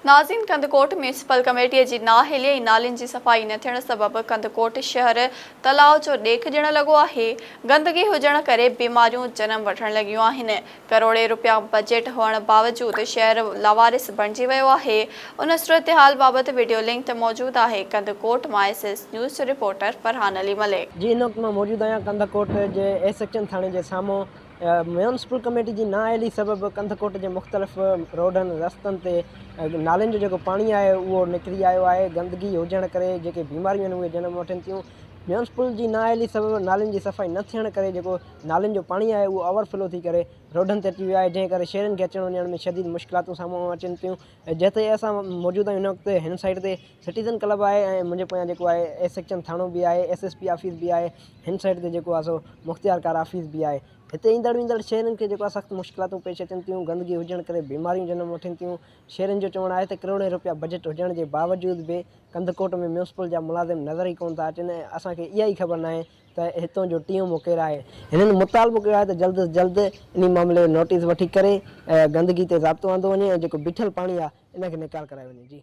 नाज़रीन, Kandhkot municipal committee जी नाअहलिया नालिन की सफ़ाई न थियण सबबि कंदकोट शहर तलाव जो ॾेख ॾियण लगो है। गंदगी हुजण करे बीमारियों जन्म वठण लगियूं आहिनि। करोड़े रुपया बजट हुअण बावजूद शहर लावारिस बणिजी वियो है। उन सूरतहाल बाबत वीडियो लिंक मौजूद है। कंदकोट मां SS news reporter Farhan Ali Malik जी इन वक्त में मौजूद आया कंदकोट के ए सेक्शन थाने के सामू म्यूनिसिपल कमेटी की नाअहली सबब कंदकोट के मुख्तलिफ़ रोडन रस्तन ते नालिन जो पानी है वो निकरी आयो है। गंदगी हुजण करे जेके बीमारियों उहे जन्म वठन थियूं। म्यूनिसिपल की नाअहली सबब नालिन की सफ़ाई न थियण करे जेको नालिन जो पानी है वो ओवरफ्लो थी करे रोडन ते अची वियो आहे, जंहिं करे शहरन के अचण वञण में शदीद मुश्किलातूं साम्हूं अचन थियूं। जिते असां मौजूद आहियूं हिन वक्त हिन साइड ते सिटीज़न क्लब है ऐं मुंहिंजे पोयां जेको आहे ए सेक्शन थानो भी है, SSP ऑफिस भी है। हिन साइड ते जेको आहे सो मुख्तियारकार ऑफिस भी है। हिते ईंदड़ वेंदड़ शहरन के जेको सख्त मुश्किलातूं पेश अचन थियूं। गंदगी हुजण करे बीमारियूं जन्म वठन थियूं। शहरन जो चवण है करोड़े रुपया बजट हुजण के बावजूद भी कंदकोट में म्यूनिसिपल जा मुलाजिम नज़र ही कोन था अचन। असांखे इहा ही ख़बर नाहे त हितों जो टीम केर है। हिननि मुतालबो कयो आहे त जल्द से जल्द इन मामले नोटिस वठी करे गंदगी ते ज़ाब्तो आंदो वञे ऐं जेको बीठल पानी आहे इन खे निकाल करायो वञे। जी।